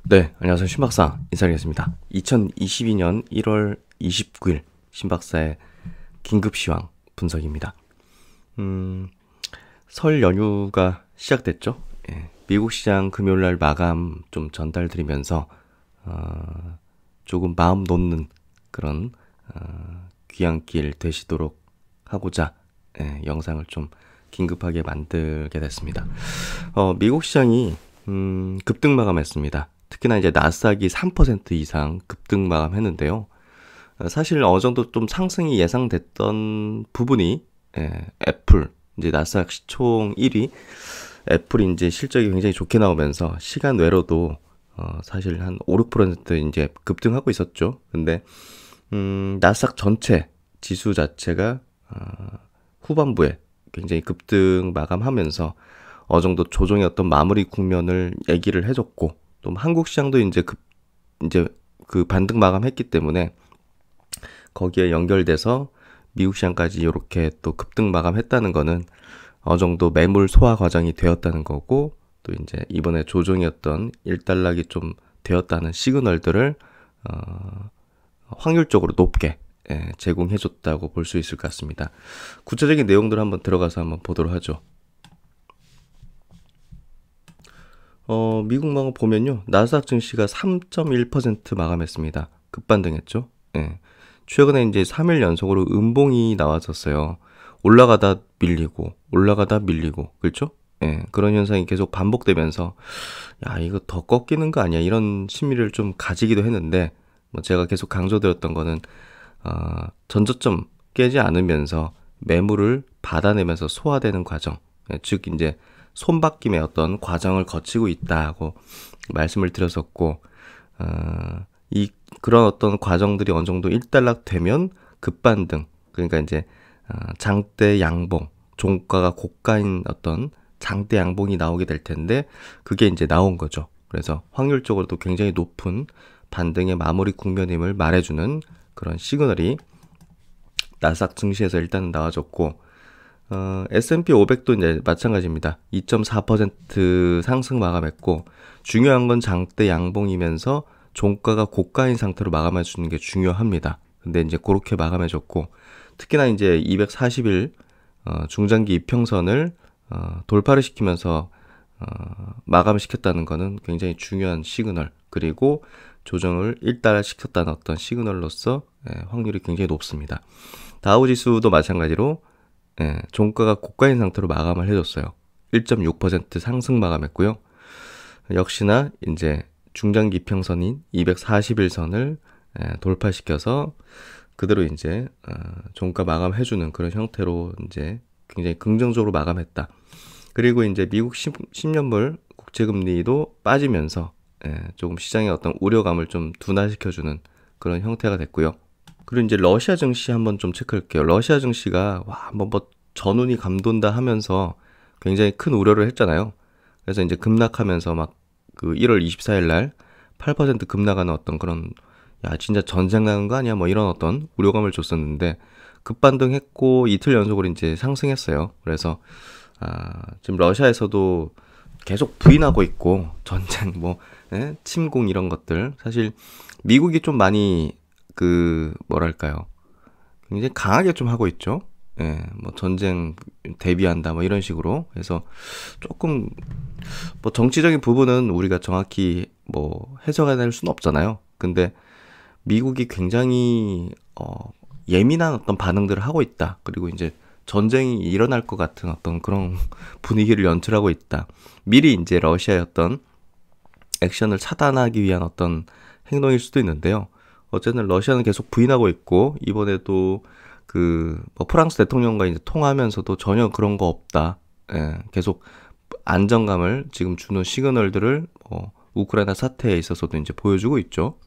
네, 안녕하세요. 신박사 인사드리겠습니다. 2022년 1월 29일 신박사의 긴급시황 분석입니다. 설 연휴가 시작됐죠. 예, 미국 시장 금요일날 마감 좀 전달드리면서 조금 마음 놓는 그런 귀향길 되시도록 하고자 영상을 좀 긴급하게 만들게 됐습니다. 미국 시장이 급등 마감했습니다. 특히나 이제 나스닥이 3% 이상 급등 마감했는데요. 사실 어느 정도 좀 상승이 예상됐던 부분이 애플 이제 나스닥 시총 1위 애플이 이제 실적이 굉장히 좋게 나오면서 시간 외로도 사실 한 5, 6% 이제 급등하고 있었죠. 근데 나스닥 전체 지수 자체가 후반부에 굉장히 급등 마감하면서 어느 정도 조정의 어떤 마무리 국면을 얘기를 해줬고, 또 한국 시장도 이제 그 반등 마감했기 때문에 거기에 연결돼서 미국 시장까지 이렇게 또 급등 마감했다는 거는 어느 정도 매물 소화 과정이 되었다는 거고, 또 이제 이번에 조정이었던 일단락이 좀 되었다는 시그널들을 확률적으로 높게 제공해줬다고 볼 수 있을 것 같습니다. 구체적인 내용들을 한번 들어가서 한번 보도록 하죠. 미국 마감 보면요, 나스닥 증시가 3.1% 마감했습니다. 급반등했죠. 예. 최근에 이제 3일 연속으로 음봉이 나왔었어요. 올라가다 밀리고 올라가다 밀리고, 그렇죠? 예. 그런 현상이 계속 반복되면서 야, 이거 더 꺾이는 거 아니야, 이런 심리를 좀 가지기도 했는데, 뭐 제가 계속 강조드렸던 거는 전저점 깨지 않으면서 매물을 받아내면서 소화되는 과정, 즉 이제 손바뀜의 어떤 과정을 거치고 있다고 말씀을 드렸었고, 그런 어떤 과정들이 어느 정도 일단락되면 급반등, 그러니까 이제 장대 양봉, 종가가 고가인 어떤 장대 양봉이 나오게 될 텐데, 그게 이제 나온 거죠. 그래서 확률적으로도 굉장히 높은 반등의 마무리 국면임을 말해주는 그런 시그널이 나스닥 증시에서 일단 나와줬고, S&P 500도 이제 마찬가지입니다. 2.4% 상승 마감했고, 중요한 건 장대 양봉이면서 종가가 고가인 상태로 마감해 주는 게 중요합니다. 근데 이제 그렇게 마감해 줬고, 특히나 이제 240일 중장기 이평선을 돌파를 시키면서 마감을 시켰다는 거는 굉장히 중요한 시그널, 그리고 조정을 일단시켰다는 어떤 시그널로서 확률이 굉장히 높습니다. 다우지수도 마찬가지로 종가가 고가인 상태로 마감을 해줬어요. 1.6% 상승 마감했고요. 역시나 이제 중장기 평선인 241선을 돌파시켜서 그대로 이제 종가 마감해주는 그런 형태로 이제 굉장히 긍정적으로 마감했다. 그리고 이제 미국 10년물 국채금리도 빠지면서 조금 시장의 어떤 우려감을 좀 둔화시켜주는 그런 형태가 됐고요. 그리고 이제 러시아 증시 한번 좀 체크할게요. 러시아 증시가 한번 뭐 전운이 감돈다 하면서 굉장히 큰 우려를 했잖아요. 그래서 이제 급락하면서 막 그 1월 24일 날 8% 급락하는 어떤 그런, 야 진짜 전쟁 나는 거 아니야, 뭐 이런 어떤 우려감을 줬었는데, 급반등했고 이틀 연속으로 이제 상승했어요. 그래서 지금 러시아에서도 계속 부인하고 있고, 전쟁 뭐 침공 이런 것들, 사실 미국이 좀 많이 뭐랄까요, 굉장히 강하게 좀 하고 있죠. 뭐 전쟁 대비한다 뭐 이런 식으로 해서 조금 뭐 정치적인 부분은 우리가 정확히 뭐 해석해낼 수는 없잖아요. 근데 미국이 굉장히 예민한 어떤 반응들을 하고 있다. 그리고 이제 전쟁이 일어날 것 같은 어떤 그런 분위기를 연출하고 있다. 미리 이제 러시아의 어떤 액션을 차단하기 위한 어떤 행동일 수도 있는데요. 어쨌든 러시아는 계속 부인하고 있고, 이번에도 뭐 프랑스 대통령과 이제 통화하면서도 전혀 그런 거 없다. 계속 안정감을 지금 주는 시그널들을 우크라이나 사태에 있어서도 이제 보여주고 있죠.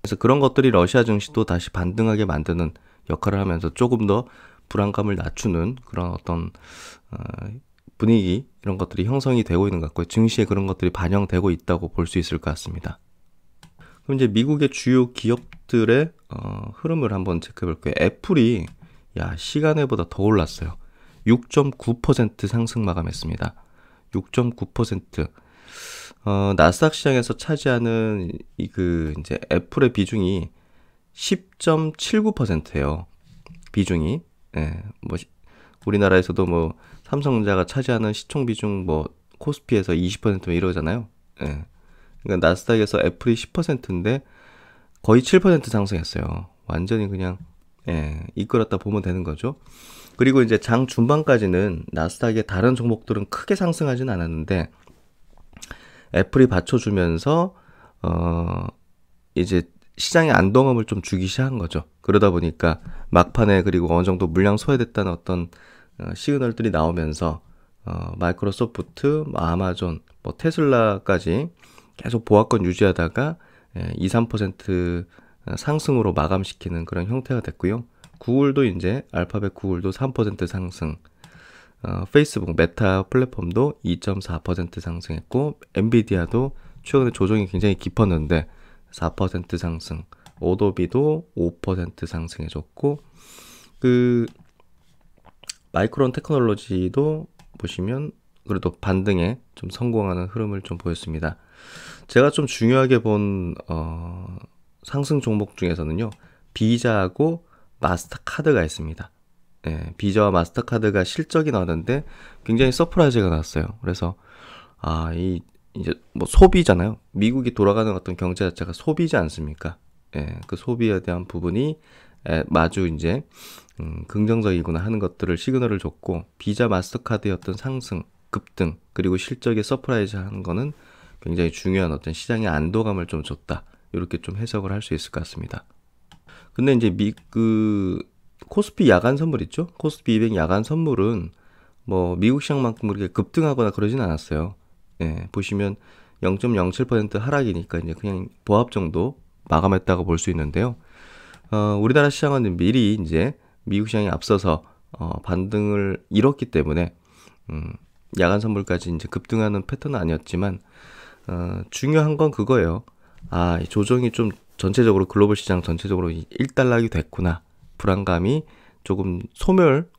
그래서 그런 것들이 러시아 증시도 다시 반등하게 만드는 역할을 하면서 조금 더 불안감을 낮추는 그런 어떤 분위기, 이런 것들이 형성이 되고 있는 것 같고요. 증시에 그런 것들이 반영되고 있다고 볼 수 있을 것 같습니다. 그럼 이제 미국의 주요 기업들의 흐름을 한번 체크해 볼게요. 애플이 시간외보다 더 올랐어요. 6.9% 상승 마감했습니다. 6.9%. 나스닥 시장에서 차지하는 이제 애플의 비중이 10.79%예요. 비중이. 예, 뭐 우리나라에서도 뭐 삼성전자가 차지하는 시총 비중 뭐 코스피에서 20% 이러잖아요. 예. 그러니까 나스닥에서 애플이 10%인데 거의 7% 상승했어요. 완전히 그냥 이끌었다 보면 되는 거죠. 그리고 이제 장 중반까지는 나스닥의 다른 종목들은 크게 상승하진 않았는데 애플이 받쳐주면서 이제 시장의 안동함을 좀 주기 시작한 거죠. 그러다 보니까 막판에 그리고 어느 정도 물량 소화됐다는 어떤 시그널들이 나오면서 마이크로소프트, 아마존, 뭐 테슬라까지 계속 보합권 유지하다가 2, 3% 상승으로 마감시키는 그런 형태가 됐고요. 구글도 이제 알파벳 구글도 3% 상승, 페이스북 메타 플랫폼도 2.4% 상승했고 엔비디아도 최근에 조정이 굉장히 깊었는데 4% 상승, 오도비도 5% 상승해줬고 그 마이크론 테크놀로지도 보시면 그래도 반등에 좀 성공하는 흐름을 좀 보였습니다. 제가 좀 중요하게 본 상승 종목 중에서는요, 비자하고 마스터카드가 있습니다. 예, 비자와 마스터카드가 실적이 나왔는데 굉장히 서프라이즈가 났어요. 그래서 이제 뭐 소비잖아요. 미국이 돌아가는 어떤 경제 자체가 소비지 않습니까? 예, 그 소비에 대한 부분이 마주 이제 긍정적이구나 하는 것들을 시그널을 줬고 비자 마스터카드의 어떤 상승, 급등 그리고 실적에 서프라이즈 하는 거는 굉장히 중요한 어떤 시장의 안도감을 좀 줬다. 이렇게 좀 해석을 할 수 있을 것 같습니다. 근데 이제 코스피 야간 선물 있죠? 코스피 200 야간 선물은 뭐 미국 시장만큼 그렇게 급등하거나 그러진 않았어요. 예, 보시면 0.07% 하락이니까 이제 그냥 보합 정도 마감했다고 볼 수 있는데요. 우리나라 시장은 미리 이제 미국 시장에 앞서서 반등을 이뤘기 때문에 야간 선물까지 이제 급등하는 패턴은 아니었지만 중요한 건 그거예요. 이 조정이 좀 전체적으로 글로벌 시장 전체적으로 일단락이 됐구나. 불안감이 조금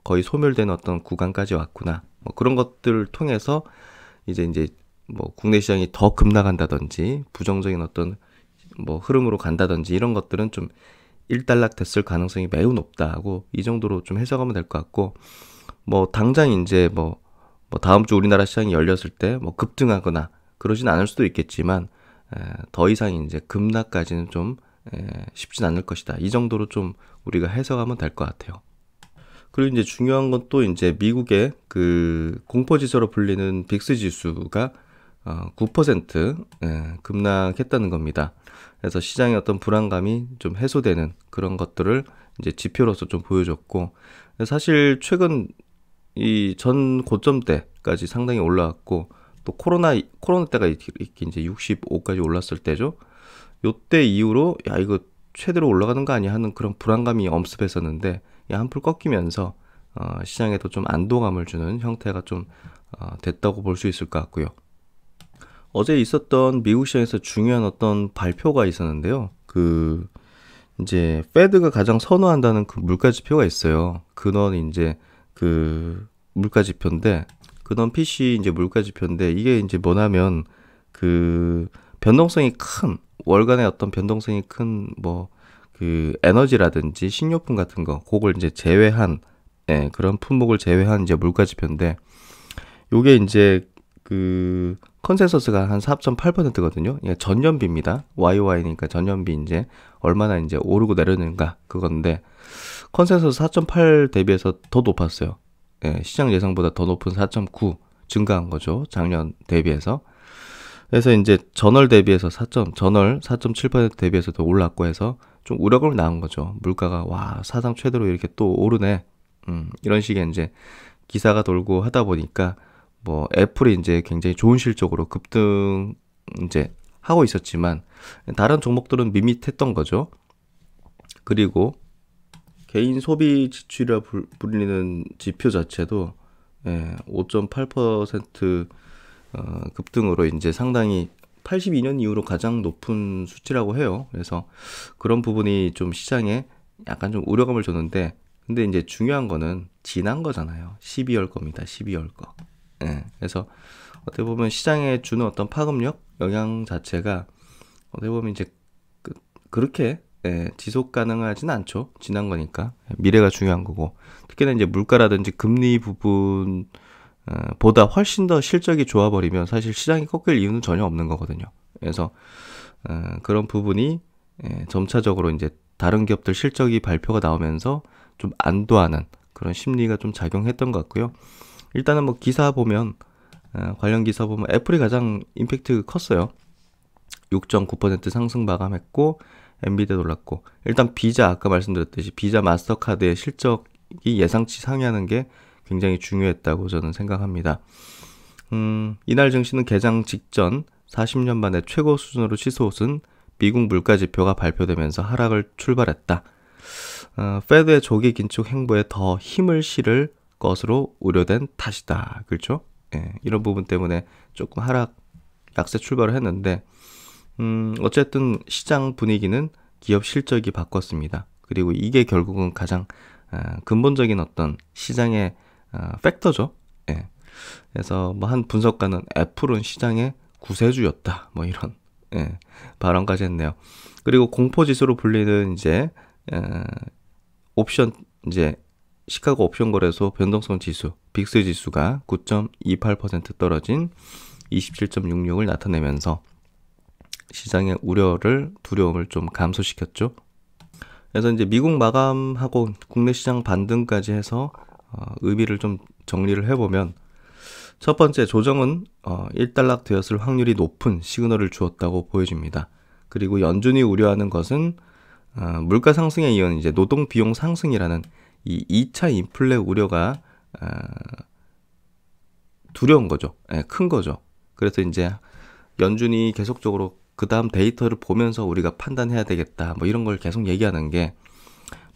거의 소멸된 어떤 구간까지 왔구나. 뭐 그런 것들을 통해서 이제 뭐 국내 시장이 더 급락한다든지 부정적인 어떤 뭐 흐름으로 간다든지 이런 것들은 좀 일단락 됐을 가능성이 매우 높다고 이 정도로 좀 해석하면 될 것 같고 뭐 당장 이제 뭐 다음 주 우리나라 시장이 열렸을 때 뭐 급등하거나 그러진 않을 수도 있겠지만 더 이상 이제 급락까지는 좀 쉽진 않을 것이다. 이 정도로 좀 우리가 해석하면 될 것 같아요. 그리고 이제 중요한 건 또 이제 미국의 그 공포지수로 불리는 빅스 지수가 9% 급락했다는 겁니다. 그래서 시장의 어떤 불안감이 좀 해소되는 그런 것들을 이제 지표로서 좀 보여줬고 사실 최근 이 전 고점 때까지 상당히 올라왔고 또 코로나 때가 이렇게 이제 65까지 올랐을 때죠. 요때 이후로 이거 최대로 올라가는 거 아니야 하는 그런 불안감이 엄습했었는데 한풀 꺾이면서 시장에도 좀 안도감을 주는 형태가 좀 됐다고 볼 수 있을 것 같고요. 어제 있었던 미국 시장에서 중요한 어떤 발표가 있었는데요. 이제 페드가 가장 선호한다는 그 물가 지표가 있어요. 근원 이제 그 물가 지표인데 근원 PC 이제 물가 지표인데 이게 이제 뭐냐면 그 변동성이 큰 월간의 어떤 변동성이 큰 뭐 그 에너지라든지 식료품 같은 거 그걸 이제 제외한 그런 품목을 제외한 이제 물가 지표인데 요게 이제 그 컨센서스가 한 4.8%거든요. 그러니까 전년비입니다. YOY니까 전년비 이제 얼마나 이제 오르고 내렸는가 그건데 컨센서스 4.8 대비해서 더 높았어요. 시장 예상보다 더 높은 4.9 증가한 거죠. 작년 대비해서. 그래서 이제 전월 대비해서 전월 4.7% 대비해서 더 올랐고 해서 좀 우려감을 낳은 거죠. 물가가 사상 최대로 이렇게 또 오르네. 이런 식의 이제 기사가 돌고 하다 보니까 뭐 애플이 이제 굉장히 좋은 실적으로 급등 이제 하고 있었지만 다른 종목들은 밋밋했던 거죠. 그리고 개인 소비 지출이라 불리는 지표 자체도 5.8% 급등으로 이제 상당히 82년 이후로 가장 높은 수치라고 해요. 그래서 그런 부분이 좀 시장에 약간 좀 우려감을 줬는데 근데 이제 중요한 거는 지난 거잖아요. 12월 겁니다. 12월 거. 그래서 어떻게 보면 시장에 주는 어떤 파급력, 영향 자체가 어떻게 보면 이제 그렇게 지속 가능하진 않죠. 지난 거니까. 미래가 중요한 거고. 특히나 이제 물가라든지 금리 부분 보다 훨씬 더 실적이 좋아버리면 사실 시장이 꺾일 이유는 전혀 없는 거거든요. 그래서 그런 부분이 점차적으로 이제 다른 기업들 실적이 발표가 나오면서 좀 안도하는 그런 심리가 좀 작용했던 것 같고요. 일단은 뭐 기사 보면 관련 기사 보면 애플이 가장 임팩트 컸어요. 6.9% 상승 마감했고 엔비디아 올랐고, 일단 비자 아까 말씀드렸듯이 비자 마스터카드의 실적이 예상치 상회하는 게 굉장히 중요했다고 저는 생각합니다. 이날 증시는 개장 직전 40년 만에 최고 수준으로 치솟은 미국 물가 지표가 발표되면서 하락을 출발했다. 페드의 조기 긴축 행보에 더 힘을 실을 것으로 우려된 탓이다. 그렇죠? 이런 부분 때문에 조금 하락 약세 출발을 했는데 어쨌든 시장 분위기는 기업 실적이 바꿨습니다. 그리고 이게 결국은 가장 근본적인 어떤 시장의 팩터죠. 그래서 뭐 한 분석가는 애플은 시장의 구세주였다. 뭐 이런 발언까지 했네요. 그리고 공포지수로 불리는 이제 옵션 이제 시카고 옵션 거래소 변동성 지수 빅스 지수가 9.28% 떨어진 27.66을 나타내면서 시장의 두려움을 좀 감소시켰죠. 그래서 이제 미국 마감하고 국내 시장 반등까지 해서 의미를 좀 정리를 해보면, 첫 번째 조정은 일단락 되었을 확률이 높은 시그널을 주었다고 보여집니다. 그리고 연준이 우려하는 것은 물가 상승에 이은 이제 노동 비용 상승이라는 이 2차 인플레 우려가 두려운 거죠. 큰 거죠. 그래서 이제 연준이 계속적으로 그 다음 데이터를 보면서 우리가 판단해야 되겠다. 뭐 이런 걸 계속 얘기하는 게,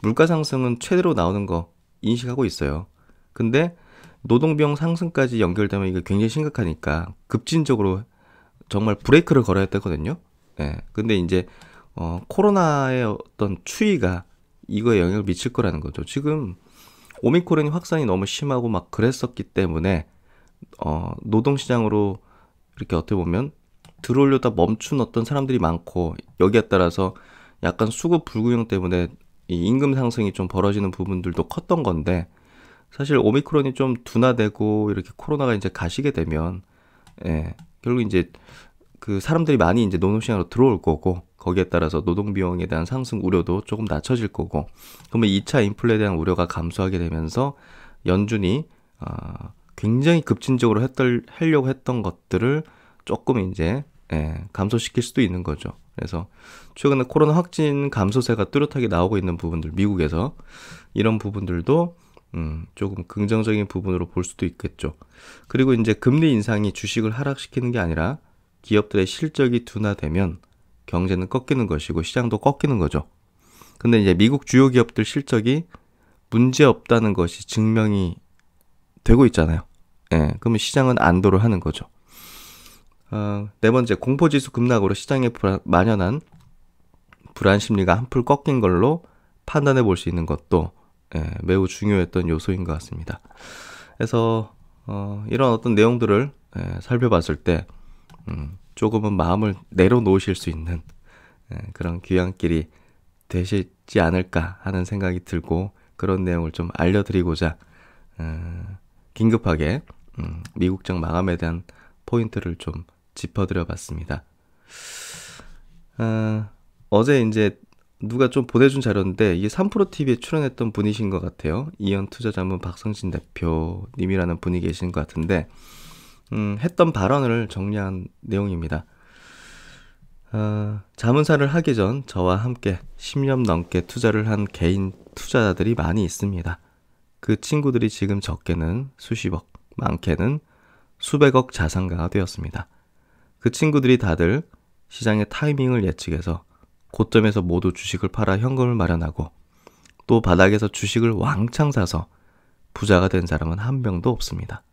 물가 상승은 최대로 나오는 거 인식하고 있어요. 근데 노동비용 상승까지 연결되면 이게 굉장히 심각하니까 급진적으로 정말 브레이크를 걸어야 되거든요. 근데 이제 코로나의 어떤 추이가 이거에 영향을 미칠 거라는 거죠. 지금 오미크론이 확산이 너무 심하고 막 그랬었기 때문에 노동시장으로 이렇게 어떻게 보면 들어오려다 멈춘 어떤 사람들이 많고, 여기에 따라서 약간 수급 불균형 때문에 이 임금 상승이 좀 벌어지는 부분들도 컸던 건데, 사실 오미크론이 좀 둔화되고 이렇게 코로나가 이제 가시게 되면 결국 이제 그 사람들이 많이 이제 노동시장으로 들어올 거고, 거기에 따라서 노동비용에 대한 상승 우려도 조금 낮춰질 거고, 그러면 2차 인플레에 대한 우려가 감소하게 되면서 연준이 굉장히 급진적으로 하려고 했던 것들을 조금 이제 감소시킬 수도 있는 거죠. 그래서 최근에 코로나 확진 감소세가 뚜렷하게 나오고 있는 부분들, 미국에서 이런 부분들도 조금 긍정적인 부분으로 볼 수도 있겠죠. 그리고 이제 금리 인상이 주식을 하락시키는 게 아니라 기업들의 실적이 둔화되면 경제는 꺾이는 것이고 시장도 꺾이는 거죠. 근데 이제 미국 주요 기업들 실적이 문제 없다는 것이 증명이 되고 있잖아요. 그러면 시장은 안도를 하는 거죠. 네 번째, 공포지수 급락으로 시장에 만연한 불안 심리가 한풀 꺾인 걸로 판단해 볼 수 있는 것도 매우 중요했던 요소인 것 같습니다. 그래서 이런 어떤 내용들을 살펴봤을 때 조금은 마음을 내려놓으실 수 있는 그런 귀향길이 되시지 않을까 하는 생각이 들고, 그런 내용을 좀 알려드리고자 긴급하게 미국장 마감에 대한 포인트를 좀 짚어드려 봤습니다. 어제 이제 누가 좀 보내준 자료인데, 이게 3프로TV에 출연했던 분이신 것 같아요. 이현투자자문 박성진 대표님이라는 분이 계신 것 같은데, 했던 발언을 정리한 내용입니다. 자문사를 하기 전 저와 함께 10년 넘게 투자를 한 개인 투자자들이 많이 있습니다. 그 친구들이 지금 적게는 수십억, 많게는 수백억 자산가가 되었습니다. 그 친구들이 다들 시장의 타이밍을 예측해서 고점에서 모두 주식을 팔아 현금을 마련하고, 또 바닥에서 주식을 왕창 사서 부자가 된 사람은 한 명도 없습니다.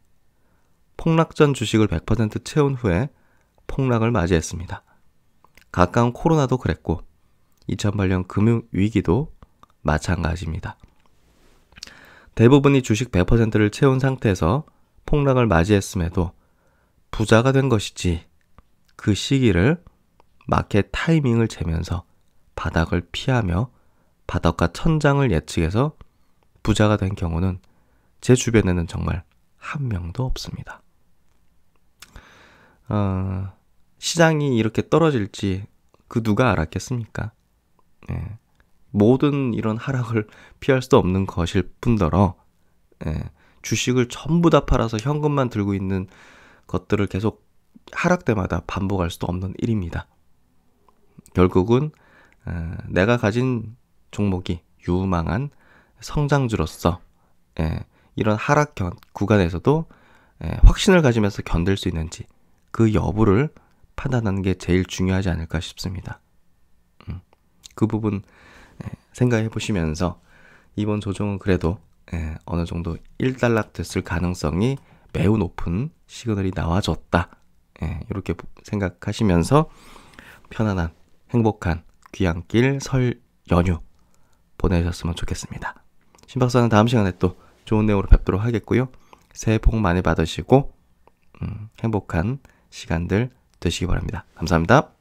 폭락 전 주식을 100% 채운 후에 폭락을 맞이했습니다. 가까운 코로나도 그랬고 2008년 금융위기도 마찬가지입니다. 대부분이 주식 100%를 채운 상태에서 폭락을 맞이했음에도 부자가 된 것이지 그 시기를 마켓 타이밍을 재면서 바닥을 피하며 바닥과 천장을 예측해서 부자가 된 경우는 제 주변에는 정말 한 명도 없습니다. 시장이 이렇게 떨어질지 그 누가 알았겠습니까? 예. 모든 이런 하락을 피할 수 없는 것일 뿐더러 주식을 전부 다 팔아서 현금만 들고 있는 것들을 계속 하락 때마다 반복할 수도 없는 일입니다. 결국은 내가 가진 종목이 유망한 성장주로서 이런 하락 구간에서도 확신을 가지면서 견딜 수 있는지 그 여부를 판단하는 게 제일 중요하지 않을까 싶습니다. 그 부분 생각해 보시면서 이번 조정은 그래도 어느 정도 일단락 됐을 가능성이 매우 높은 시그널이 나와줬다. 이렇게 생각하시면서 편안한 행복한 귀향길 설 연휴 보내셨으면 좋겠습니다. 신박사는 다음 시간에 또 좋은 내용으로 뵙도록 하겠고요. 새해 복 많이 받으시고 행복한 시간들 되시기 바랍니다. 감사합니다.